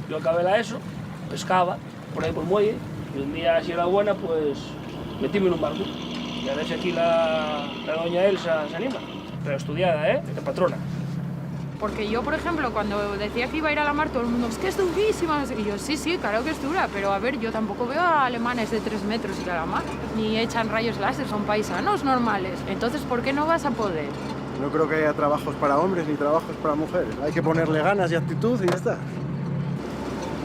Yo acabé la ESO, pescaba por ahí por el muelle, y un día, si era buena, pues metíme en un barco. Y a ver si aquí la doña Elsa se anima. Pero estudiada, de patrona. Porque yo, por ejemplo, cuando decía que iba a ir a la mar, todo el mundo, es que es durísima. Y yo, sí, claro que es dura, pero a ver, yo tampoco veo a alemanes de 3 metros ir a la mar, ni echan rayos láser, son paisanos normales. Entonces, ¿por qué no vas a poder? No creo que haya trabajos para hombres ni trabajos para mujeres. Hay que ponerle ganas y actitud y ya está.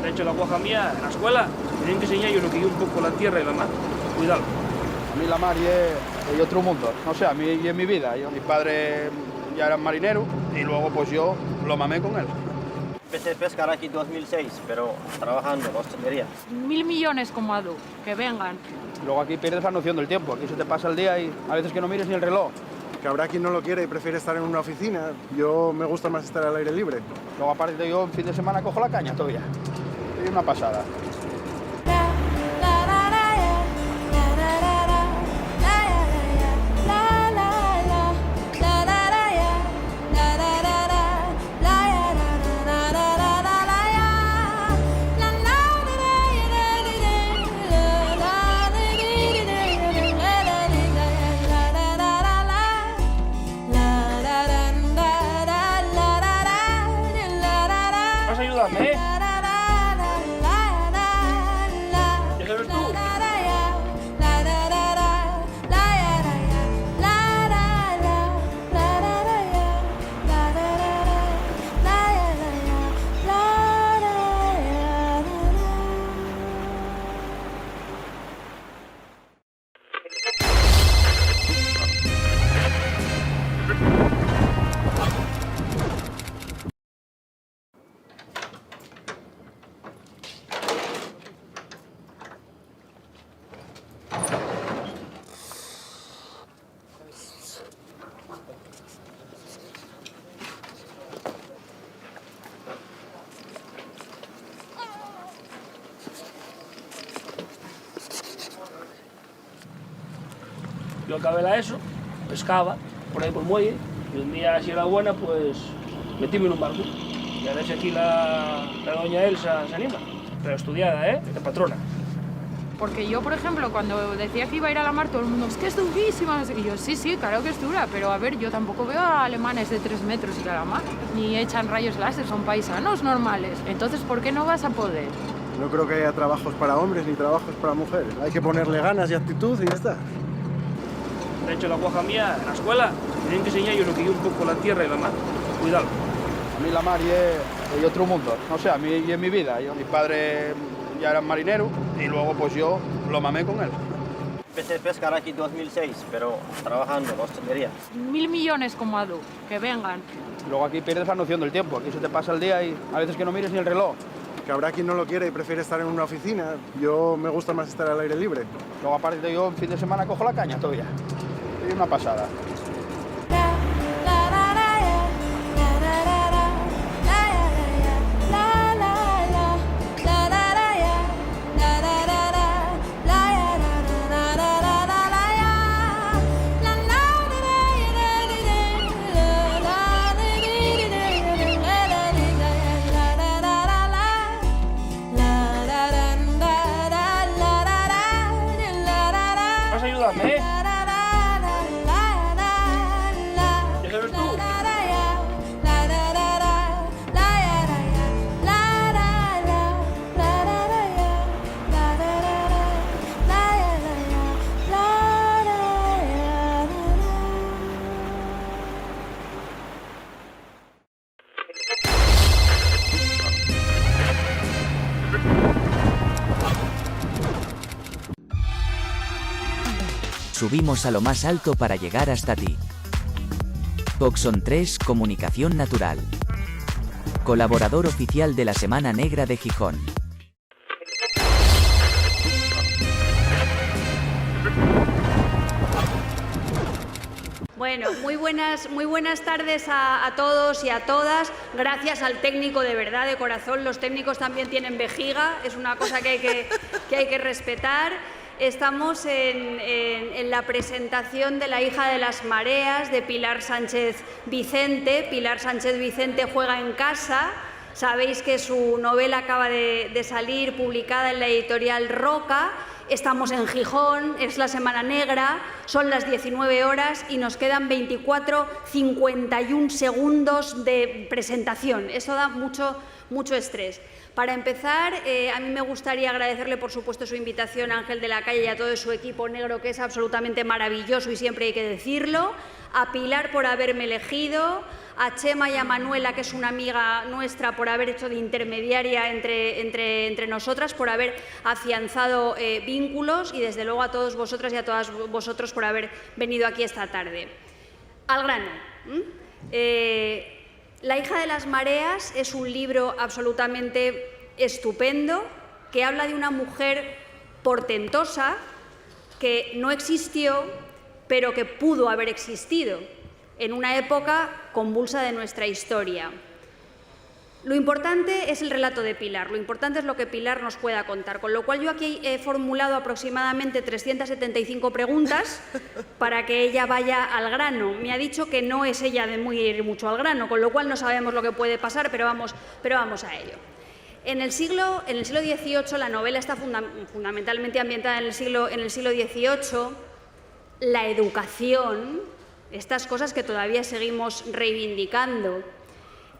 De hecho, la guaja mía, en la escuela, tienen que enseñar yo lo que yo un poco la tierra y la mar. Cuidado. A mí la mar es otro mundo. No sé, a mí y en mi vida. Mis padres ya eran marineros y luego pues yo lo mamé con él. Empecé a pescar aquí en 2006, pero trabajando en hostelería. 1.000 millones como Adu, que vengan. Luego aquí pierdes la noción del tiempo. Aquí se te pasa el día y a veces que no mires ni el reloj. Que habrá quien no lo quiere y prefiere estar en una oficina. Yo me gusta más estar al aire libre. Luego aparte yo en fin de semana cojo la caña todavía. Es una pasada. Vas a ayudarme, ¿eh? ¿Ya sabes tú? Yo acabé la ESO, pescaba por ahí por el muelle, y un día, si era buena, pues metíme en un barco. Y a ver si aquí la doña Elsa se anima. Pero estudiada, de patrona. Porque yo, por ejemplo, cuando decía que iba a ir a la mar, todo el mundo, es que es durísima. Y yo, sí, claro que es dura, pero a ver, yo tampoco veo a alemanes de 3 metros ir a la mar, ni echan rayos láser, son paisanos normales. Entonces, ¿por qué no vas a poder? No creo que haya trabajos para hombres ni trabajos para mujeres. Hay que ponerle ganas y actitud y ya está. De hecho, la guaja mía, en la escuela, tienen que enseñar yo lo que yo un poco la tierra y la mar. Cuidado. A mí la mar es otro mundo. No sé, a mí y en mi vida. Mis padres ya eran marineros y luego pues yo lo mamé con él. Empecé a pescar aquí en 2006, pero trabajando en hostelería. 1.000 millones como Adu, que vengan. Luego aquí pierdes la noción del tiempo. Aquí se te pasa el día y a veces que no mires ni el reloj. Que habrá quien no lo quiere y prefiere estar en una oficina. Yo me gusta más estar al aire libre. Luego aparte yo en fin de semana cojo la caña todavía. Es una pasada. Vas a ayudarme, ¿eh? ¿Ya sabes tú? Subimos a lo más alto para llegar hasta ti. Coxon 3 Comunicación Natural. Colaborador oficial de la Semana Negra de Gijón. Bueno, muy buenas tardes a todos y a todas. Gracias al técnico, de verdad, de corazón. Los técnicos también tienen vejiga, es una cosa que hay que respetar. Estamos en la presentación de La hija de las mareas, de Pilar Sánchez Vicente. Pilar Sánchez Vicente juega en casa Sabéis que su novela acaba de salir publicada en la editorial Roca. Estamos en Gijón, es la Semana Negra, son las 19 horas y nos quedan 24:51 segundos de presentación. Eso da mucho estrés. Para empezar, a mí me gustaría agradecerle, por supuesto, su invitación a Ángel de la Calle y a todo su equipo negro, que es absolutamente maravilloso y siempre hay que decirlo, a Pilar por haberme elegido, a Chema y a Manuela, que es una amiga nuestra, por haber hecho de intermediaria entre nosotras, por haber afianzado vínculos, y desde luego a todos vosotras y a todas vosotros por haber venido aquí esta tarde. Al grano. La hija de las mareas es un libro absolutamente estupendo que habla de una mujer portentosa que no existió, pero que pudo haber existido en una época convulsa de nuestra historia. Lo importante es el relato de Pilar, lo importante es lo que Pilar nos pueda contar, con lo cual yo aquí he formulado aproximadamente 375 preguntas para que ella vaya al grano. Me ha dicho que no es ella de muy ir mucho al grano, con lo cual no sabemos lo que puede pasar, pero vamos a ello. En el siglo XVIII, la novela está fundamentalmente ambientada en el siglo XVIII, la educación, estas cosas que todavía seguimos reivindicando,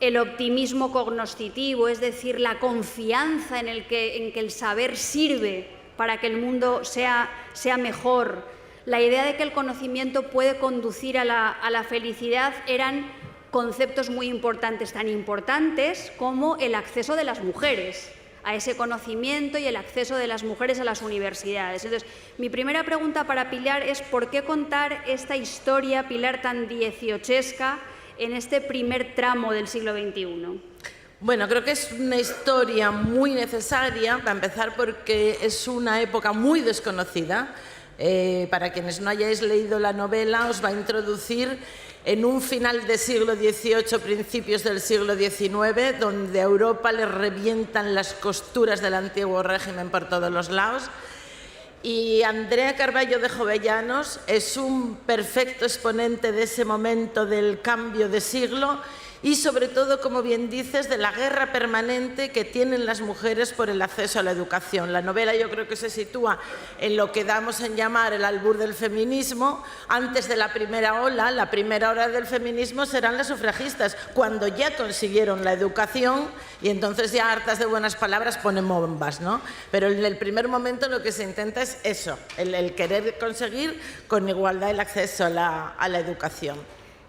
el optimismo cognoscitivo, es decir, la confianza en que el saber sirve para que el mundo sea mejor, la idea de que el conocimiento puede conducir a la felicidad, eran conceptos muy importantes, tan importantes como el acceso de las mujeres a ese conocimiento y el acceso de las mujeres a las universidades. Entonces, mi primera pregunta para Pilar es ¿por qué contar esta historia, Pilar, tan dieciochesca en este primer tramo del siglo XXI? Bueno, creo que es una historia muy necesaria, para empezar porque es una época muy desconocida. Para quienes no hayáis leído la novela, os va a introducir en un final del siglo XVIII, principios del siglo XIX, donde a Europa le revientan las costuras del antiguo régimen por todos los lados. Y Andrea Carballo de Jovellanos es un perfecto exponente de ese momento del cambio de siglo y, sobre todo, como bien dices, de la guerra permanente que tienen las mujeres por el acceso a la educación. La novela yo creo que se sitúa en lo que damos en llamar el albur del feminismo. Antes de la primera ola del feminismo serán las sufragistas, cuando ya consiguieron la educación y entonces ya hartas de buenas palabras ponen bombas, ¿no? Pero en el primer momento lo que se intenta es eso, el querer conseguir con igualdad el acceso a la educación.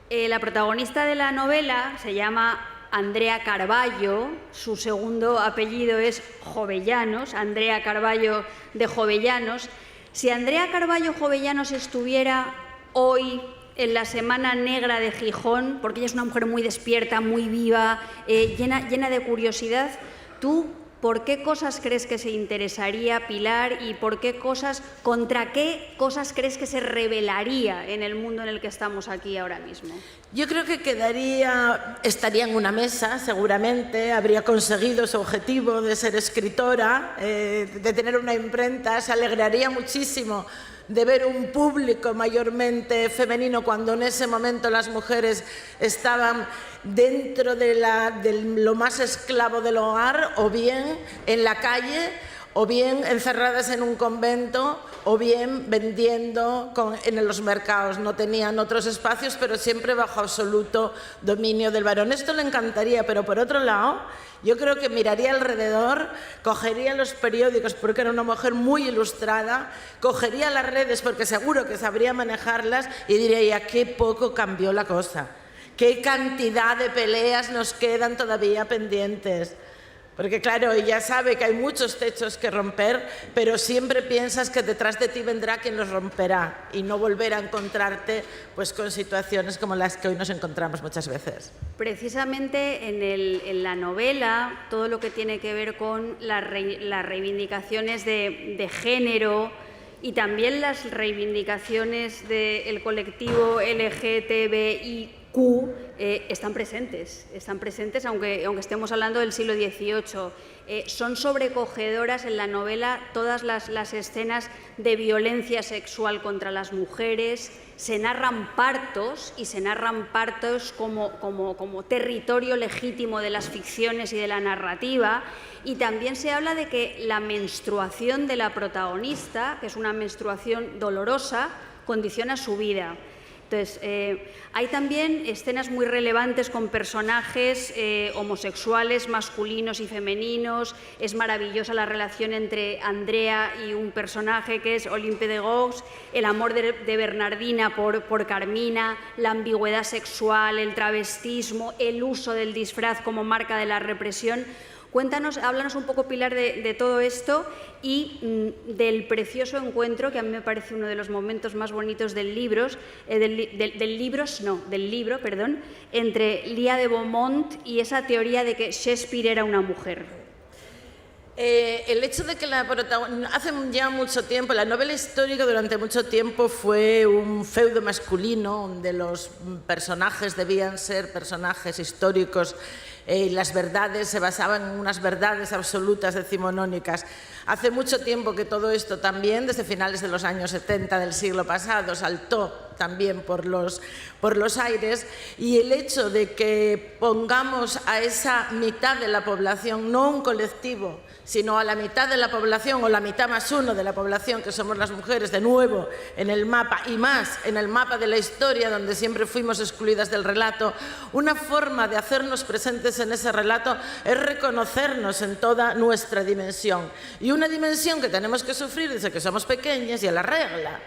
La protagonista de la novela se llama Andrea Carballo, su segundo apellido es Jovellanos, Andrea Carballo de Jovellanos. Si Andrea Carballo Jovellanos estuviera hoy en la Semana Negra de Gijón, porque ella es una mujer muy despierta, muy viva, llena de curiosidad, ¿tú por qué cosas crees que se interesaría Pilar y contra qué cosas crees que se rebelaría en el mundo en el que estamos aquí ahora mismo? Yo creo que estaría en una mesa, seguramente, habría conseguido su objetivo de ser escritora, de tener una imprenta, se alegraría muchísimo de ver un público mayormente femenino cuando en ese momento las mujeres estaban dentro de lo más esclavo del hogar, o bien en la calle, o bien encerradas en un convento, o bien vendiendo en los mercados. No tenían otros espacios, pero siempre bajo absoluto dominio del varón. Esto le encantaría, pero por otro lado, yo creo que miraría alrededor, cogería los periódicos porque era una mujer muy ilustrada, cogería las redes porque seguro que sabría manejarlas y diría, ya qué poco cambió la cosa, qué cantidad de peleas nos quedan todavía pendientes. Porque claro, ella sabe que hay muchos techos que romper, pero siempre piensas que detrás de ti vendrá quien los romperá y no volver a encontrarte pues, con situaciones como las que hoy nos encontramos muchas veces. Precisamente en la novela, todo lo que tiene que ver con las reivindicaciones de género y también las reivindicaciones del colectivo LGTBIQ+, Q, están presentes, aunque estemos hablando del siglo XVIII. Son sobrecogedoras en la novela todas las escenas de violencia sexual contra las mujeres, se narran partos y se narran partos como territorio legítimo de las ficciones y de la narrativa, y también se habla de que la menstruación de la protagonista, que es una menstruación dolorosa, condiciona su vida. Entonces, hay también escenas muy relevantes con personajes homosexuales, masculinos y femeninos. Es maravillosa la relación entre Andrea y un personaje que es Olympe de Gouges, el amor de Bernardina por Carmina, la ambigüedad sexual, el travestismo, el uso del disfraz como marca de la represión. Háblanos un poco, Pilar, de todo esto y del precioso encuentro, que a mí me parece uno de los momentos más bonitos del libro, entre Lia de Beaumont y esa teoría de que Shakespeare era una mujer. El hecho de que hace ya mucho tiempo, la novela histórica durante mucho tiempo fue un feudo masculino, donde los personajes debían ser personajes históricos y las verdades se basaban en unas verdades absolutas decimonónicas. Hace mucho tiempo que todo esto también, desde finales de los años 70 del siglo pasado, saltó también por los aires, y el hecho de que pongamos a esa mitad de la población, no un colectivo, sino a la mitad de la población o la mitad más uno de la población, que somos las mujeres, de nuevo en el mapa, y más en el mapa de la historia, donde siempre fuimos excluidas del relato, una forma de hacernos presentes en ese relato es reconocernos en toda nuestra dimensión, y una dimensión que tenemos que sufrir desde que somos pequeñas y a la regla.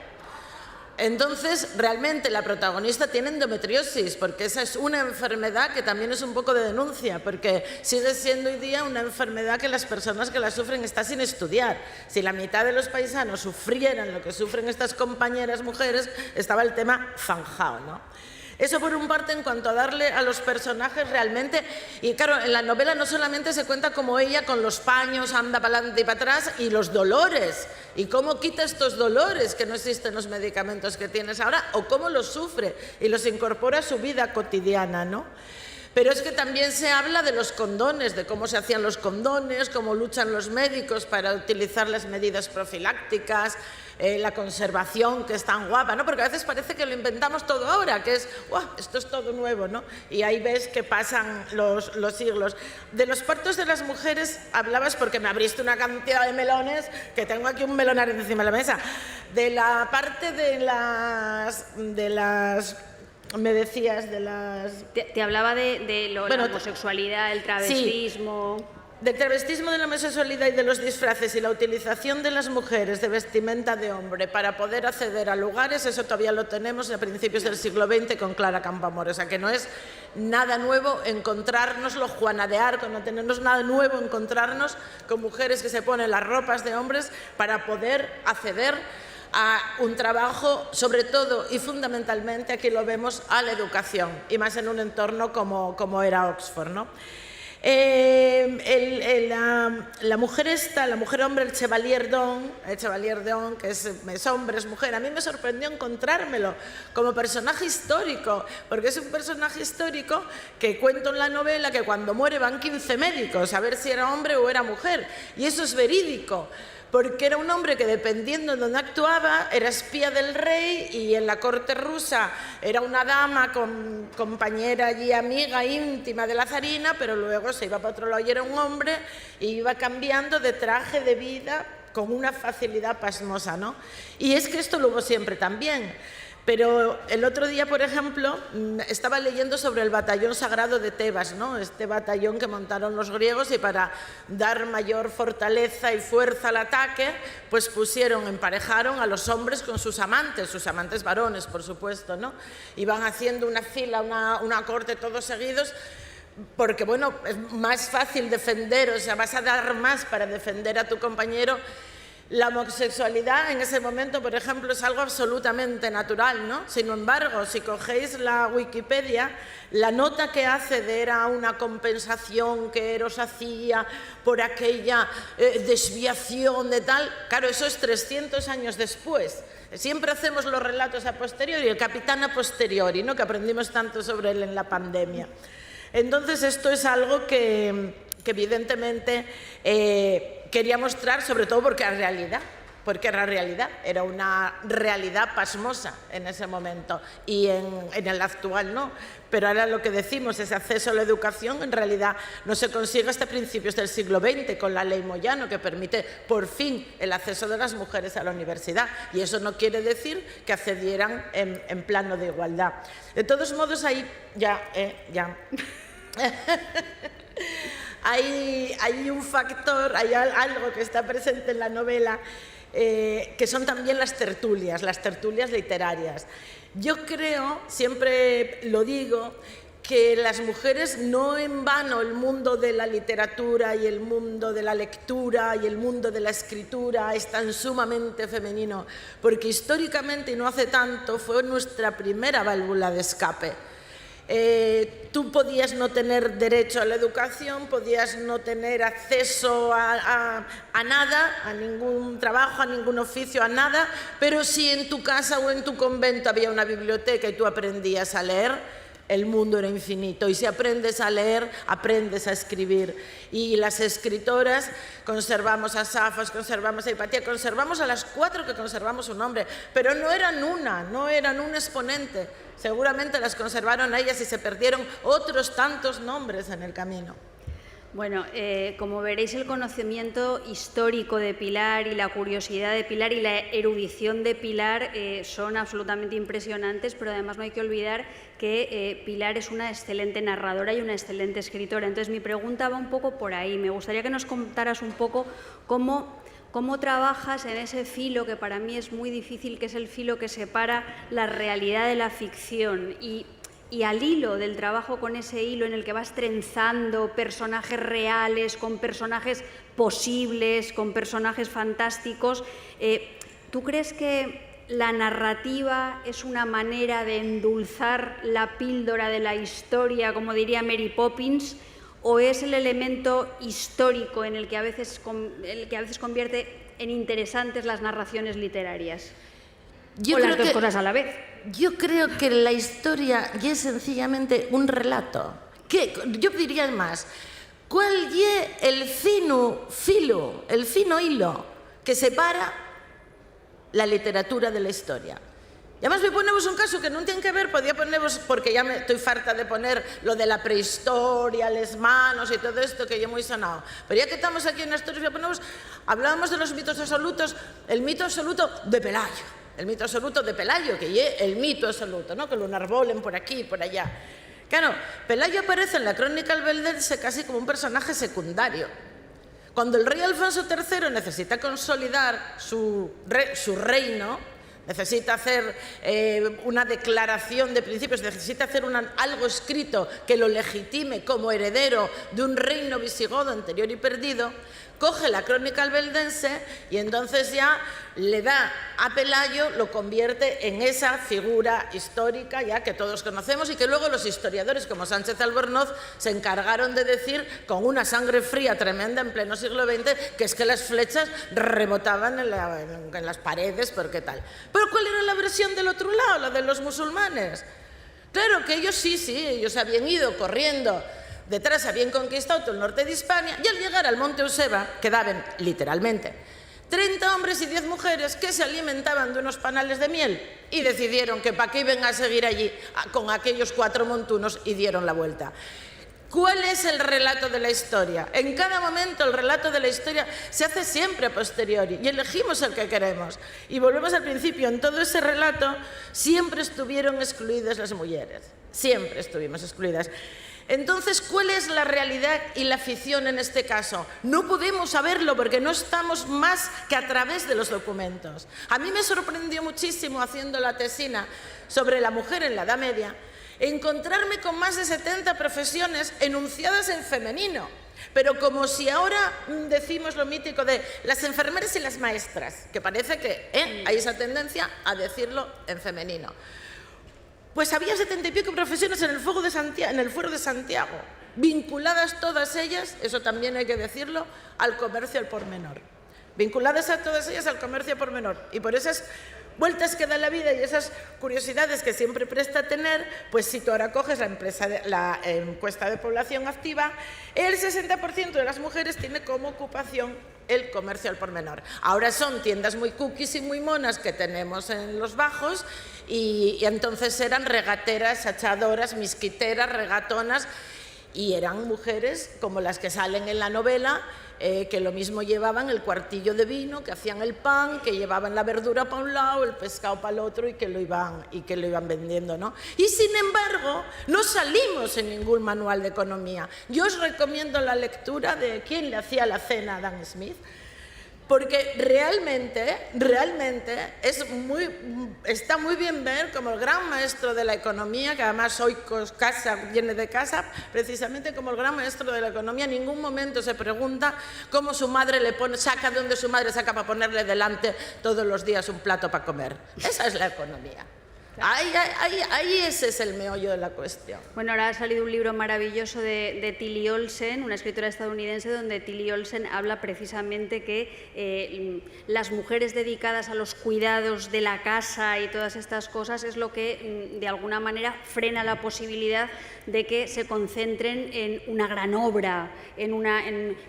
Entonces, realmente la protagonista tiene endometriosis, porque esa es una enfermedad que también es un poco de denuncia, porque sigue siendo hoy día una enfermedad que las personas que la sufren están sin estudiar. Si la mitad de los paisanos sufrieran lo que sufren estas compañeras mujeres, estaba el tema zanjado, ¿no? Eso por un parte en cuanto a darle a los personajes realmente, y claro, en la novela no solamente se cuenta cómo ella con los paños anda para adelante y para atrás, y los dolores, y cómo quita estos dolores, que no existen los medicamentos que tienes ahora, o cómo los sufre y los incorpora a su vida cotidiana, ¿no? Pero es que también se habla de los condones, de cómo se hacían los condones, cómo luchan los médicos para utilizar las medidas profilácticas, la conservación, que es tan guapa, ¿no? Porque a veces parece que lo inventamos todo ahora, que es, ¡guau!, esto es todo nuevo, ¿no? Y ahí ves que pasan los siglos. De los partos de las mujeres hablabas, porque me abriste una cantidad de melones, que tengo aquí un melonar encima de la mesa. De la parte de las me decías de las... Te hablaba de la homosexualidad, el travestismo... Sí. Del travestismo, de la homosexualidad y de los disfraces y la utilización de las mujeres de vestimenta de hombre para poder acceder a lugares, eso todavía lo tenemos a principios del siglo XX con Clara Campoamor. O sea, que no es nada nuevo encontrárnoslo, Juana de Arco, no tenemos nada nuevo encontrarnos con mujeres que se ponen las ropas de hombres para poder acceder a un trabajo, sobre todo y fundamentalmente, aquí lo vemos, a la educación, y más en un entorno como era Oxford, ¿no? La mujer esta, la mujer-hombre, el Chevalier d'On, que es hombre, es mujer, a mí me sorprendió encontrármelo como personaje histórico, porque es un personaje histórico que cuento en la novela que cuando muere van 15 médicos a ver si era hombre o era mujer, y eso es verídico. Porque era un hombre que, dependiendo de dónde actuaba, era espía del rey, y en la corte rusa era una dama compañera y amiga íntima de la zarina, pero luego se iba para otro lado y era un hombre, y iba cambiando de traje de vida con una facilidad pasmosa, ¿no? Y es que esto lo hubo siempre también. Pero el otro día, por ejemplo, estaba leyendo sobre el batallón sagrado de Tebas, ¿no? Este batallón que montaron los griegos, y para dar mayor fortaleza y fuerza al ataque, pues emparejaron a los hombres con sus amantes varones, por supuesto, ¿no? Iban haciendo una fila, una corte todos seguidos, porque, bueno, es más fácil defender, o sea, vas a dar más para defender a tu compañero. La homosexualidad en ese momento, por ejemplo, es algo absolutamente natural, ¿no? Sin embargo, si cogéis la Wikipedia, la nota que hace de era una compensación que Eros hacía por aquella desviación de tal, claro, eso es 300 años después. Siempre hacemos los relatos a posteriori, el capitán a posteriori, ¿no? Que aprendimos tanto sobre él en la pandemia. Entonces, esto es algo que evidentemente quería mostrar, sobre todo porque era realidad, era una realidad pasmosa en ese momento y en el actual no. Pero ahora lo que decimos, ese acceso a la educación en realidad no se consigue hasta principios del siglo XX con la ley Moyano, que permite por fin el acceso de las mujeres a la universidad, y eso no quiere decir que accedieran en plano de igualdad. De todos modos, ahí ya hay un factor, hay algo que está presente en la novela, que son también las tertulias literarias. Yo creo, siempre lo digo, que las mujeres no en vano el mundo de la literatura y el mundo de la lectura y el mundo de la escritura es tan sumamente femenino, porque históricamente, y no hace tanto, fue nuestra primera válvula de escape. Tú podías no tener derecho a la educación, podías no tener acceso a nada, a ningún trabajo, a ningún oficio, a nada, pero si en tu casa o en tu convento había una biblioteca y tú aprendías a leer, el mundo era infinito. Y si aprendes a leer, aprendes a escribir. Y las escritoras conservamos a Safos, conservamos a Hipatia, conservamos a las 4 que conservamos su nombre, pero no eran un exponente. Seguramente las conservaron a ellas y se perdieron otros tantos nombres en el camino. Bueno, como veréis, el conocimiento histórico de Pilar y la curiosidad de Pilar y la erudición de Pilar son absolutamente impresionantes, pero además no hay que olvidar que Pilar es una excelente narradora y una excelente escritora. Entonces, mi pregunta va un poco por ahí. Me gustaría que nos contaras un poco cómo trabajas en ese filo que para mí es muy difícil, que es el filo que separa la realidad de la ficción, y al hilo del trabajo con ese hilo en el que vas trenzando personajes reales, con personajes posibles, con personajes fantásticos. ¿Tú crees que la narrativa es una manera de endulzar la píldora de la historia, como diría Mary Poppins, o es el elemento histórico en el que a veces convierte en interesantes las narraciones literarias? O las dos cosas a la vez. Yo creo que la historia ya es sencillamente un relato. Yo diría más, ¿cuál es el fino hilo que separa la literatura de la historia? Y además me ponemos un caso que no tiene que ver, podía ponervos, porque ya estoy farta de poner lo de la prehistoria, las manos y todo esto que yo muy sonado. Pero ya que estamos aquí en Asturias, hablábamos de los mitos absolutos, el mito absoluto de Pelayo. El mito absoluto de Pelayo, que es el mito absoluto, ¿no? Que lo enarbolen por aquí y por allá. Claro, Pelayo aparece en la crónica albeldense casi como un personaje secundario. Cuando el rey Alfonso III necesita consolidar su reino, necesita hacer una declaración de principios, necesita hacer algo escrito que lo legitime como heredero de un reino visigodo anterior y perdido, coge la crónica albeldense y entonces ya le da a Pelayo, lo convierte en esa figura histórica ya que todos conocemos y que luego los historiadores como Sánchez Albornoz se encargaron de decir con una sangre fría tremenda en pleno siglo XX que es que las flechas rebotaban en las paredes, porque tal. Pero ¿cuál era la versión del otro lado, la de los musulmanes? Claro que ellos ellos habían ido corriendo detrás, habían conquistado todo el norte de Hispania y al llegar al monte Euseba quedaban literalmente 30 hombres y 10 mujeres que se alimentaban de unos panales de miel y decidieron que para qué iban a seguir allí con aquellos 4 montunos y dieron la vuelta. ¿Cuál es el relato de la historia? En cada momento el relato de la historia se hace siempre a posteriori y elegimos el que queremos. Y volvemos al principio, en todo ese relato siempre estuvieron excluidas las mujeres, siempre estuvimos excluidas. Entonces, ¿cuál es la realidad y la ficción en este caso? No podemos saberlo porque no estamos más que a través de los documentos. A mí me sorprendió muchísimo haciendo la tesina sobre la mujer en la Edad Media encontrarme con más de 70 profesiones enunciadas en femenino. Pero como si ahora decimos lo mítico de las enfermeras y las maestras, que parece que hay esa tendencia a decirlo en femenino. Pues había 70 y pico profesiones en el Fuero de Santiago, vinculadas todas ellas, eso también hay que decirlo, al comercio al por menor. Vinculadas a todas ellas al comercio al por menor. Y por esas vueltas que da la vida y esas curiosidades que siempre presta a tener, pues si tú ahora coges la encuesta de población activa, el 60% de las mujeres tiene como ocupación el comercio al por menor. Ahora son tiendas muy cookies y muy monas que tenemos en los bajos y entonces eran regateras, achadoras, misquiteras, regatonas, y eran mujeres como las que salen en la novela, que lo mismo llevaban el cuartillo de vino, que hacían el pan, que llevaban la verdura para un lado, el pescado para el otro y que lo iban vendiendo, ¿no? Y sin embargo, no salimos en ningún manual de economía. Yo os recomiendo la lectura de ¿Quién le hacía la cena a Adam Smith? Porque realmente está muy bien ver como el gran maestro de la economía, que además hoy viene de casa, precisamente como el gran maestro de la economía, en ningún momento se pregunta cómo su madre saca de donde su madre saca para ponerle delante todos los días un plato para comer. Esa es la economía. Ahí ese es el meollo de la cuestión. Bueno, ahora ha salido un libro maravilloso de Tilly Olsen, una escritora estadounidense, donde Tilly Olsen habla precisamente que las mujeres dedicadas a los cuidados de la casa y todas estas cosas es lo que de alguna manera frena la posibilidad de que se concentren en una gran obra,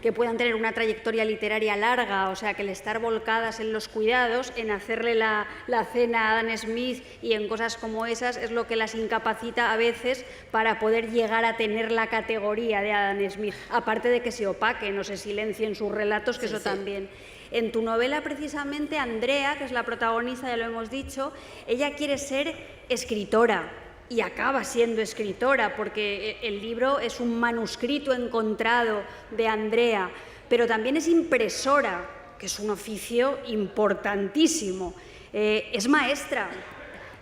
que puedan tener una trayectoria literaria larga, o sea, que el estar volcadas en los cuidados, en hacerle la cena a Adam Smith y en cosas como esas, es lo que las incapacita a veces para poder llegar a tener la categoría de Adam Smith, aparte de que se opaquen o se silencien sus relatos, que eso también. En tu novela, precisamente, Andrea, que es la protagonista, ya lo hemos dicho, ella quiere ser escritora y acaba siendo escritora, porque el libro es un manuscrito encontrado de Andrea, pero también es impresora, que es un oficio importantísimo, es maestra,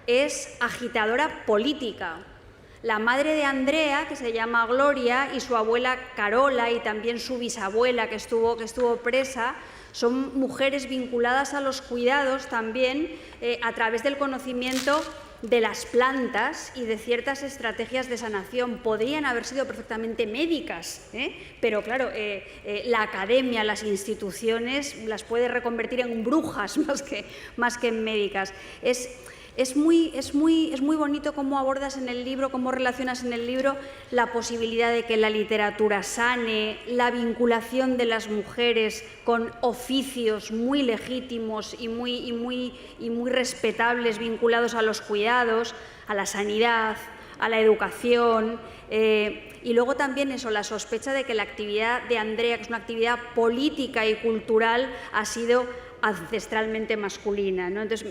es agitadora política. La madre de Andrea, que se llama Gloria, y su abuela Carola, y también su bisabuela, que estuvo presa, son mujeres vinculadas a los cuidados también a través del conocimiento de las plantas y de ciertas estrategias de sanación. Podrían haber sido perfectamente médicas, pero claro, la academia, las instituciones las puede reconvertir en brujas más que en médicas. Es muy bonito cómo abordas en el libro, cómo relacionas en el libro la posibilidad de que la literatura sane, la vinculación de las mujeres con oficios muy legítimos y muy respetables vinculados a los cuidados, a la sanidad, a la educación, y luego también eso, la sospecha de que la actividad de Andrea, que es una actividad política y cultural, ha sido ancestralmente masculina, ¿no? Entonces,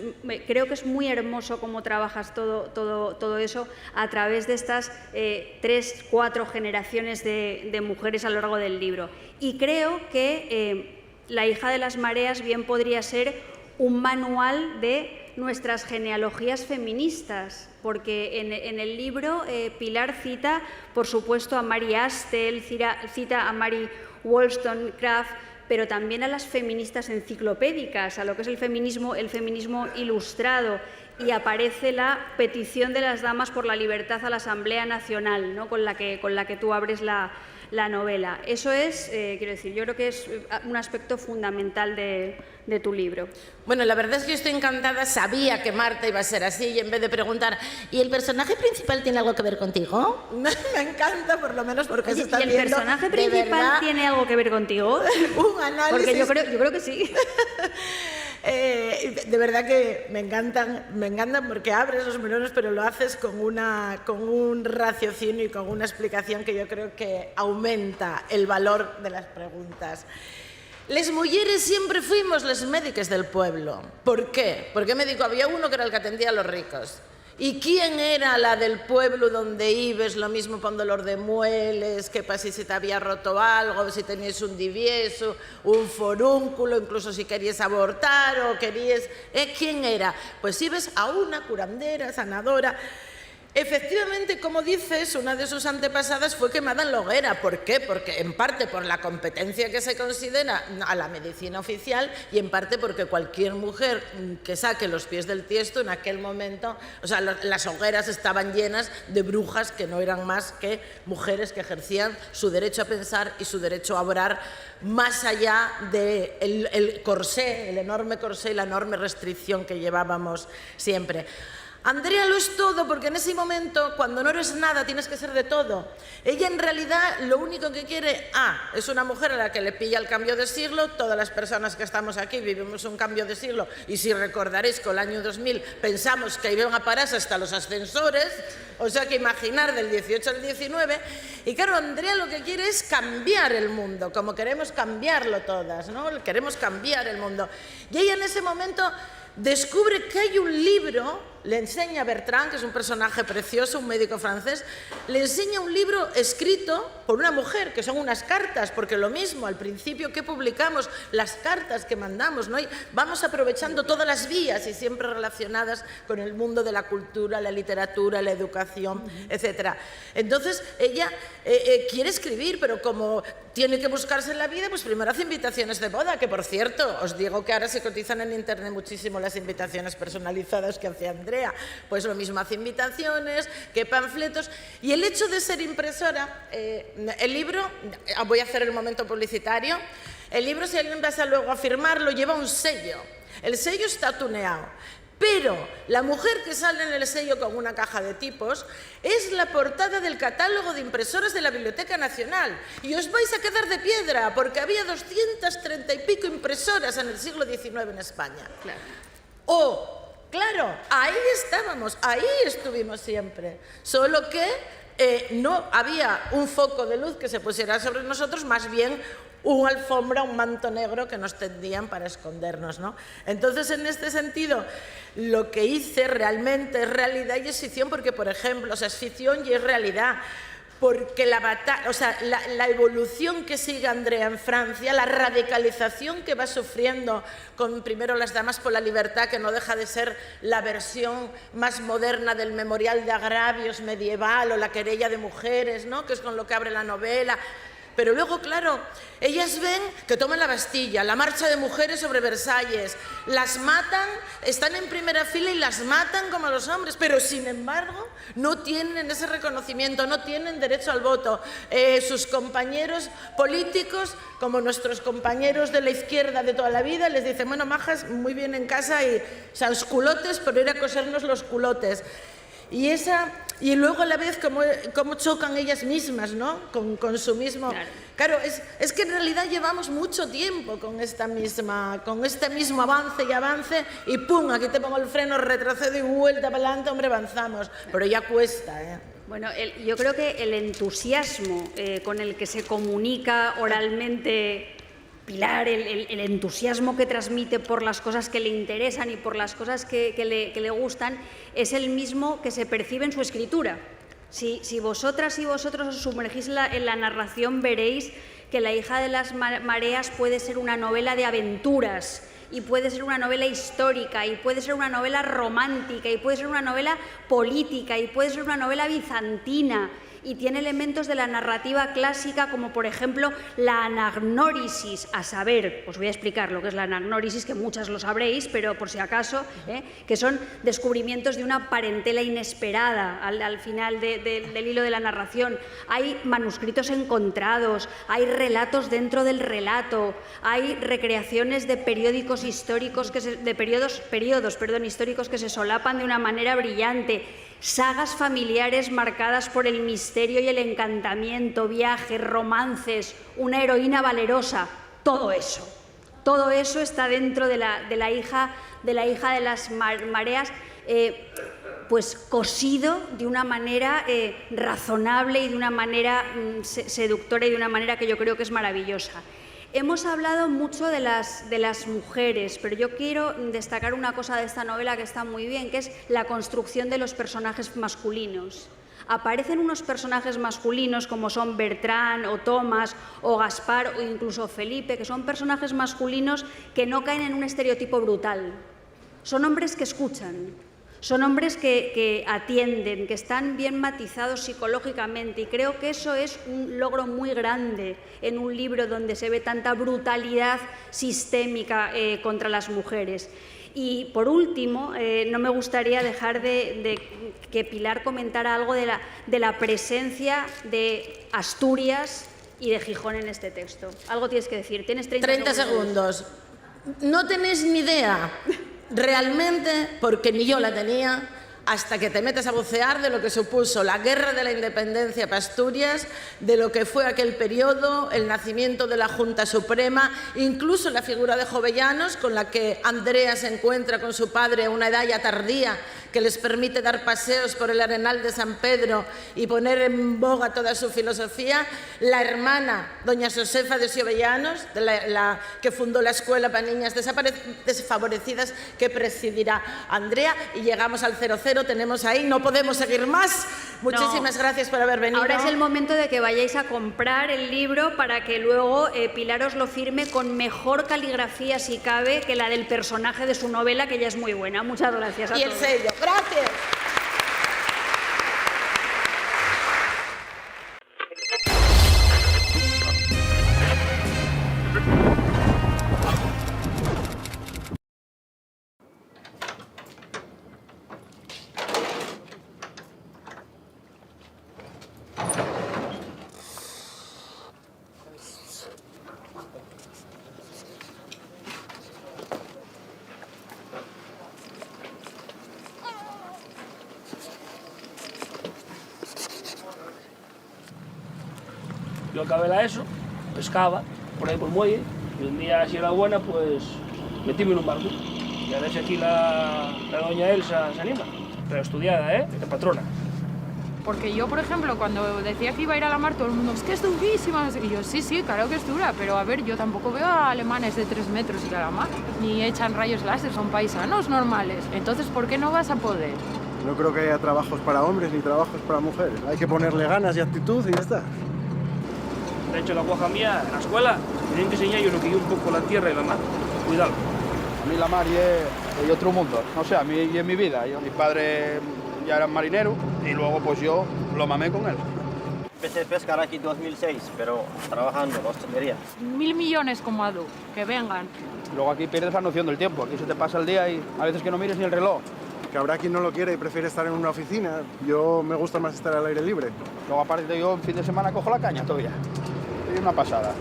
creo que es muy hermoso cómo trabajas todo eso a través de estas 3, 4 generaciones de mujeres a lo largo del libro. Y creo que La hija de las mareas bien podría ser un manual de nuestras genealogías feministas, porque en el libro Pilar cita, por supuesto, a Mary Astle, cita a Mary Wollstonecraft, pero también a las feministas enciclopédicas, a lo que es el feminismo ilustrado, y aparece la petición de las damas por la libertad a la Asamblea Nacional, ¿no? con la que tú abres la novela. Eso es, quiero decir, yo creo que es un aspecto fundamental de tu libro. Bueno, la verdad es que yo estoy encantada, sabía que Marta iba a ser así, y en vez de preguntar, ¿y el personaje principal tiene algo que ver contigo? Me encanta, por lo menos porque se está viendo. ¿Y el personaje principal tiene algo que ver contigo? Un análisis. Porque yo creo que sí. De verdad que me encantan porque abres los melones, pero lo haces con un raciocinio y con una explicación que yo creo que aumenta el valor de las preguntas. Les mujeres siempre fuimos les médiques del pueblo. ¿Por qué? Porque médico había uno que era el que atendía a los ricos. ¿Y quién era la del pueblo donde ibas? Lo mismo para un dolor de mueles, que para si se te había roto algo, si tenías un divieso, un forúnculo, incluso si querías abortar o querías... ¿Quién era? Pues ibas a una curandera, sanadora. Efectivamente, como dices, una de sus antepasadas fue quemada en la hoguera. ¿Por qué? Porque en parte por la competencia que se considera a la medicina oficial y en parte porque cualquier mujer que saque los pies del tiesto en aquel momento, o sea, las hogueras estaban llenas de brujas que no eran más que mujeres que ejercían su derecho a pensar y su derecho a obrar más allá del corsé, el enorme corsé y la enorme restricción que llevábamos siempre. Andrea lo es todo, porque en ese momento, cuando no eres nada, tienes que ser de todo. Ella en realidad lo único que quiere, es una mujer a la que le pilla el cambio de siglo. Todas las personas que estamos aquí vivimos un cambio de siglo, y si recordaréis que el año 2000 pensamos que iban a pararse hasta los ascensores, o sea que imaginar del 18 al 19, y claro, Andrea lo que quiere es cambiar el mundo, como queremos cambiarlo todas, ¿no? Queremos cambiar el mundo. Y ella en ese momento descubre que hay un libro, le enseña a Bertrand, que es un personaje precioso, un médico francés, le enseña un libro escrito por una mujer, que son unas cartas, porque lo mismo, al principio que publicamos, las cartas que mandamos, ¿no? Y vamos aprovechando todas las vías y siempre relacionadas con el mundo de la cultura, la literatura, la educación, etc. Entonces, ella quiere escribir, pero como tiene que buscarse en la vida, pues primero hace invitaciones de boda, que por cierto, os digo que ahora se cotizan en internet muchísimo las invitaciones personalizadas que hace Andrea. Pues lo mismo hace invitaciones, que panfletos. Y el hecho de ser impresora, el libro, voy a hacer el momento publicitario, el libro, si alguien pasa luego a firmarlo, lleva un sello. El sello está tuneado. Pero la mujer que sale en el sello con una caja de tipos es la portada del catálogo de impresoras de la Biblioteca Nacional. Y os vais a quedar de piedra, porque había 230 y pico impresoras en el siglo XIX en España. Claro. Claro, ahí estábamos, ahí estuvimos siempre. Solo que no había un foco de luz que se pusiera sobre nosotros, más bien una alfombra, un manto negro que nos tendían para escondernos, ¿no? Entonces, en este sentido, lo que hice realmente es realidad y es ficción, porque, por ejemplo, es ficción y es realidad. Porque la evolución que sigue Andrea en Francia, la radicalización que va sufriendo con primero las Damas por la Libertad, que no deja de ser la versión más moderna del Memorial de Agravios medieval, o la Querella de Mujeres, ¿no? Que es con lo que abre la novela. Pero luego, claro, ellas ven que toman la Bastilla, la marcha de mujeres sobre Versalles, las matan, están en primera fila y las matan como a los hombres, pero sin embargo no tienen ese reconocimiento, no tienen derecho al voto. Sus compañeros políticos, como nuestros compañeros de la izquierda de toda la vida, les dicen, bueno, majas, muy bien en casa y sans culotes, pero ir a cosernos los culotes. Y luego a la vez cómo chocan ellas mismas, ¿no? Con su mismo... Claro, es que en realidad llevamos mucho tiempo con este mismo avance y ¡pum! Aquí te pongo el freno, retrocedo y vuelta para adelante, hombre, avanzamos. Pero ya cuesta, ¿eh? Bueno, yo creo que el entusiasmo con el que se comunica oralmente Pilar, el entusiasmo que transmite por las cosas que le interesan y por las cosas que le gustan, es el mismo que se percibe en su escritura. Si vosotras y vosotros os sumergís en la narración, veréis que La hija de las mareas puede ser una novela de aventuras, y puede ser una novela histórica, y puede ser una novela romántica, y puede ser una novela política, y puede ser una novela bizantina, y tiene elementos de la narrativa clásica, como por ejemplo la anagnórisis. A saber, os voy a explicar lo que es la anagnórisis, que muchas lo sabréis, pero por si acaso, que son descubrimientos de una parentela inesperada al final del hilo de la narración. Hay manuscritos encontrados, hay relatos dentro del relato, hay recreaciones de periódicos históricos, periodos históricos que se solapan de una manera brillante. Sagas familiares marcadas por el misterio y el encantamiento, viajes, romances, una heroína valerosa, todo eso está dentro de la hija de las mareas, pues cosido de una manera razonable y de una manera seductora y de una manera que yo creo que es maravillosa. Hemos hablado mucho de las mujeres, pero yo quiero destacar una cosa de esta novela que está muy bien, que es la construcción de los personajes masculinos. Aparecen unos personajes masculinos como son Bertrand o Tomás o Gaspar o incluso Felipe, que son personajes masculinos que no caen en un estereotipo brutal. Son hombres que escuchan. Son hombres que atienden, que están bien matizados psicológicamente, y creo que eso es un logro muy grande en un libro donde se ve tanta brutalidad sistémica contra las mujeres. Y por último, no me gustaría dejar de que Pilar comentara algo de la presencia de Asturias y de Gijón en este texto. Algo tienes que decir. Tienes 30 segundos. No tenéis ni idea, realmente, porque ni yo la tenía, hasta que te metes a bucear de lo que supuso la guerra de la independencia para Asturias, de lo que fue aquel periodo, el nacimiento de la Junta Suprema, incluso la figura de Jovellanos, con la que Andrea se encuentra con su padre a una edad ya tardía, que les permite dar paseos por el Arenal de San Pedro y poner en boga toda su filosofía. La hermana, doña Josefa de Jovellanos, la que fundó la escuela para niñas desfavorecidas, que presidirá Andrea, y llegamos al 00, tenemos ahí, no podemos seguir más. Muchísimas gracias por haber venido. Ahora es el momento de que vayáis a comprar el libro para que luego Pilar os lo firme con mejor caligrafía, si cabe, que la del personaje de su novela, que ya es muy buena. Muchas gracias a todos. Y el sello. Gracias. Yo acabé la ESO, pescaba por ahí por el muelle, y un día, si era buena, pues metíme en un barco. Y a ver si aquí la doña Elsa se anima. Pero estudiada, de patrona. Porque yo, por ejemplo, cuando decía que iba a ir a la mar, todo el mundo, es que es durísima. Y yo, sí, claro que es dura, pero a ver, yo tampoco veo a alemanes de 3 metros ir a la mar, ni echan rayos láser, son paisanos normales. Entonces, ¿por qué no vas a poder? No creo que haya trabajos para hombres ni trabajos para mujeres. Hay que ponerle ganas y actitud y ya está. De hecho, la guaja mía, en la escuela, tienen que enseñar yo lo que yo un poco la tierra y la mar. Cuidado. A mí la mar es otro mundo. No sé, a mí y en mi vida. Mi padre ya era marinero y luego pues yo lo mamé con él. Empecé a pescar aquí en 2006, pero trabajando en hostelería. 1000 millones como Adu, que vengan. Luego aquí pierdes la noción del tiempo. Aquí se te pasa el día y a veces que no mires ni el reloj. Que habrá quien no lo quiere y prefiere estar en una oficina. Yo me gusta más estar al aire libre. Luego aparte yo en fin de semana cojo la caña todavía. Es una pasada.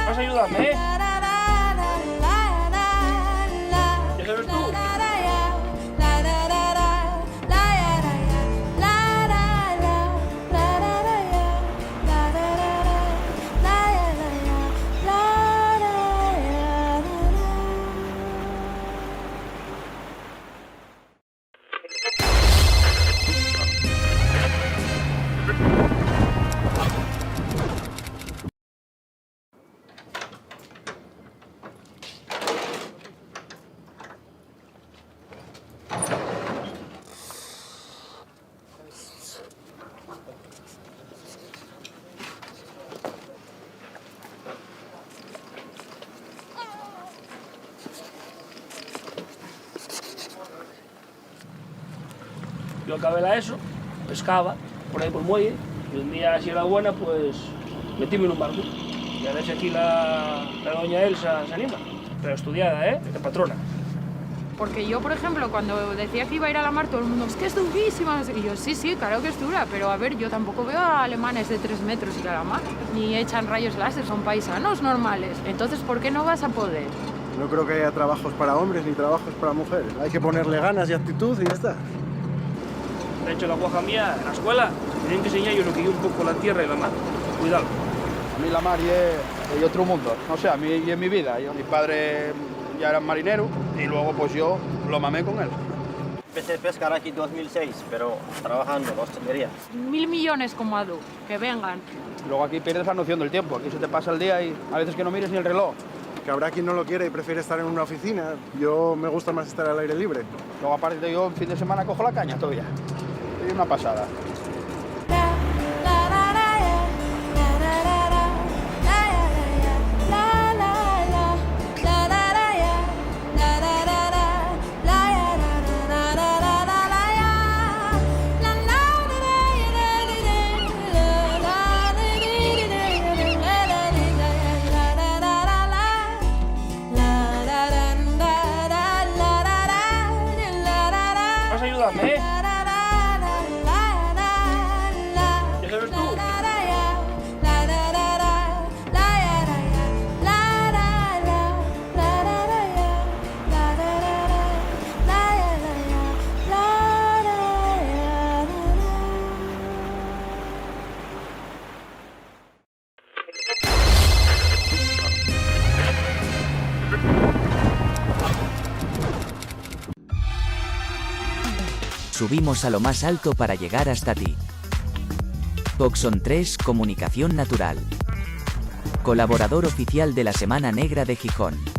Vas a ayudarme, ¿Ya sabes tú? Yo acabé la ESO, pescaba por ahí por el muelle, y un día, si era buena, pues metíme en un barco. Y a ver si aquí la doña Elsa se anima. Pero estudiada, de patrona. Porque yo, por ejemplo, cuando decía que iba a ir a la mar, todo el mundo, es que es durísima. Y yo, sí, claro que es dura, pero a ver, yo tampoco veo a alemanes de 3 metros ir a la mar, ni echan rayos láser, son paisanos normales. Entonces, ¿por qué no vas a poder? No creo que haya trabajos para hombres ni trabajos para mujeres. Hay que ponerle ganas y actitud y ya está. De hecho, la guaja mía, en la escuela, tienen que enseñar yo lo que yo un poco la tierra y la mar. Cuidado. A mí la mar es otro mundo. No sé, a mí y en mi vida. Mi padre ya era marinero y luego pues yo lo mamé con él. Empecé a pescar aquí en 2006, pero trabajando en hostelería. 1000 millones como Adu, que vengan. Luego aquí pierdes la noción del tiempo. Aquí se te pasa el día y a veces que no mires ni el reloj. Que habrá quien no lo quiere y prefiere estar en una oficina. Yo me gusta más estar al aire libre. Luego aparte yo en fin de semana cojo la caña todavía. Es una pasada. Vas a ayudarme, ¿eh? ¿Ya sabes tú? Subimos a lo más alto para llegar hasta ti. Coxon 3 Comunicación Natural. Colaborador oficial de la Semana Negra de Gijón.